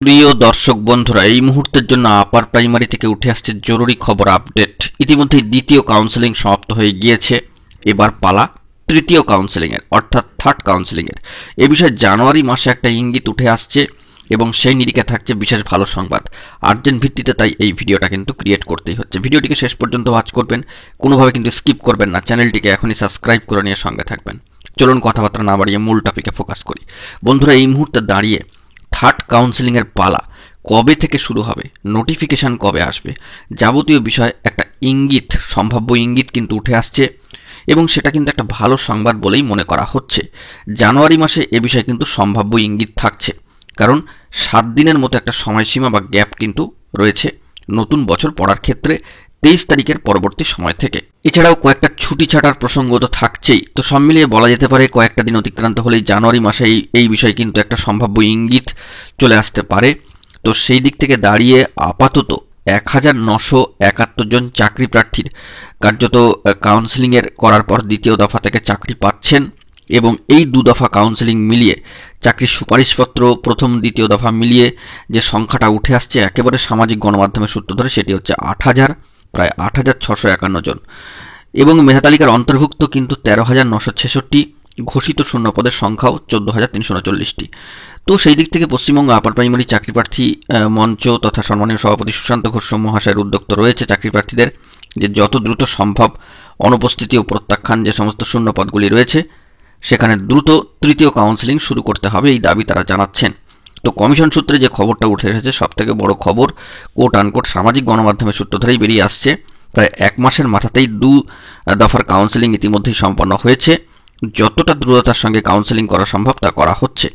প্রিয় দর্শক বন্ধুরা, এই মুহূর্তের জন্য আপার প্রাইমারি থেকে উঠে আসছে জরুরি খবর আপডেট। ইতিমধ্যে দ্বিতীয় কাউন্সেলিং সমাপ্ত হয়ে গিয়েছে। এবার পালা তৃতীয় কাউন্সেলিং এর, অর্থাৎ থার্ড কাউন্সেলিং এর। এ বিষয়ে জানুয়ারি মাসে একটা ইঙ্গিত উঠে আসছে এবং সেই নিরিখে থাকছে বিশেষ ভালো সংবাদ। আর্জেন্ট ভিত্তিতে তাই এই ভিডিওটা কিন্তু ক্রিয়েট করতেই হচ্ছে। ভিডিওটিকে শেষ পর্যন্ত ওয়াচ করবেন, কোনোভাবে কিন্তু স্কিপ করবেন না। চ্যানেলটিকে এখনই সাবস্ক্রাইব করে নিয়ে সঙ্গে থাকবেন। চলুন কথাবার্তা না বাড়িয়ে মূল টপিকে ফোকাস করি। বন্ধুরা, এই মুহূর্তে দাঁড়িয়ে থার্ড কাউন্সেলিং এর পালা কবে থেকে শুরু হবে, নোটিফিকেশন কবে আসবে, যাবতীয় বিষয় একটা ইঙ্গিত, সম্ভাব্য ইঙ্গিত কিন্তু উঠে আসছে এবং সেটা কিন্তু একটা ভালো সংবাদ বলেই মনে করা হচ্ছে। জানুয়ারি মাসে এ বিষয়ে কিন্তু সম্ভাব্য ইঙ্গিত থাকছে, কারণ 7 দিনের মতো একটা সময়সীমা বা গ্যাপ কিন্তু রয়েছে নতুন বছর পড়ার ক্ষেত্রে 23 তারিখের পরবর্তী সময় থেকে। এছাড়াও কয়েকটা ছুটি ছাটার প্রসঙ্গ তো থাকছেই। তো সব মিলিয়ে বলা যেতে পারে কয়েকটা দিন অতিক্রান্ত হলেই জানুয়ারি মাসে এই বিষয়ে কিন্তু একটা সম্ভাব্য ইঙ্গিত চলে আসতে পারে। তো সেই দিক থেকে দাঁড়িয়ে আপাতত 1971 জন চাকরি প্রার্থীর কার্যত কাউন্সেলিংয়ের করার পর দ্বিতীয় দফা থেকে চাকরি পাচ্ছেন এবং এই দু দফা কাউন্সেলিং মিলিয়ে চাকরির সুপারিশপত্র প্রথম দ্বিতীয় দফা মিলিয়ে যে সংখ্যাটা উঠে আসছে একেবারে সামাজিক গণমাধ্যমের সূত্র ধরে, সেটি হচ্ছে 8,000, প্রায় 8,651 জন এবং মেধা তালিকার অন্তর্ভুক্ত কিন্তু 13,966, ঘোষিত শূন্য পদের সংখ্যাও 14,339টি। তো সেই দিক থেকে পশ্চিমবঙ্গ আপার প্রাইমারি চাকরি প্রার্থী মঞ্চ তথা সম্মানীয় সভাপতি সুশান্ত ঘোষ মহাশয়ের উদ্যোগ তো রয়েছে চাকরি প্রার্থীদের যে যত দ্রুত সম্ভব অনুপস্থিতি ও প্রত্যাখ্যান যে সমস্ত শূন্য পদগুলি রয়েছে সেখানে দ্রুত তৃতীয় কাউন্সেলিং শুরু করতে হবে, এই দাবি তারা জানাচ্ছেন। তো কমিশন সূত্রে যে খবরটা উঠে এসেছে, সব থেকে বড় খবর, কোট আনকোট সামাজিক গণমাধ্যমের সূত্র ধরেই বেরিয়ে আসছে, প্রায় 1 মাসের মাথাতেই 2 দফার কাউন্সেলিং ইতিমধ্যেই সম্পন্ন হয়েছে। যতটা দ্রুততার সঙ্গে কাউন্সেলিং করা সম্ভব তা করা হচ্ছে।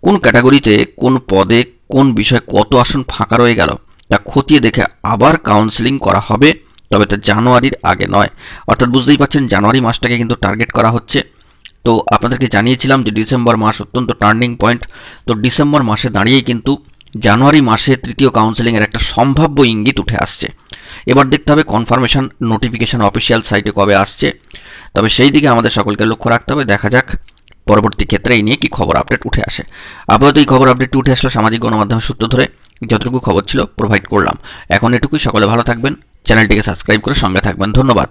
কোন ক্যাটাগরিতে কোন পদে কোন বিষয়ে কত আসন ফাঁকা রয়ে গেল তা খতিয়ে দেখে আবার কাউন্সেলিং করা হবে, তবে তা জানুয়ারির আগে নয়। অর্থাৎ বুঝতেই পারছেন জানুয়ারি মাসটাকে কিন্তু টার্গেট করা হচ্ছে। তো আপনাদেরকে জানিয়েছিলাম যে ডিসেম্বর মাস অত্যন্ত টার্নিং পয়েন্ট। তো ডিসেম্বর মাসে দাঁড়িয়েই কিন্তু জানুয়ারি মাসে তৃতীয় কাউন্সেলিংয়ের একটা সম্ভাব্য ইঙ্গিত উঠে আসছে। এবার দেখতে হবে কনফার্মেশন নোটিফিকেশন অফিসিয়াল সাইটে কবে আসছে, তবে সেই দিকে আমাদের সকলকে লক্ষ্য রাখতে হবে। দেখা যাক পরবর্তী ক্ষেত্রে এই নিয়ে কি খবর আপডেট উঠে আসে। আপাতত এই খবর আপডেটটি উঠে আসলো সামাজিক গণমাধ্যমের সূত্র ধরে, যতটুকু খবর ছিল প্রোভাইড করলাম। এখন এটুকুই, সকলে ভালো থাকবেন, চ্যানেলটিকে সাবস্ক্রাইব করে সঙ্গে থাকবেন। ধন্যবাদ।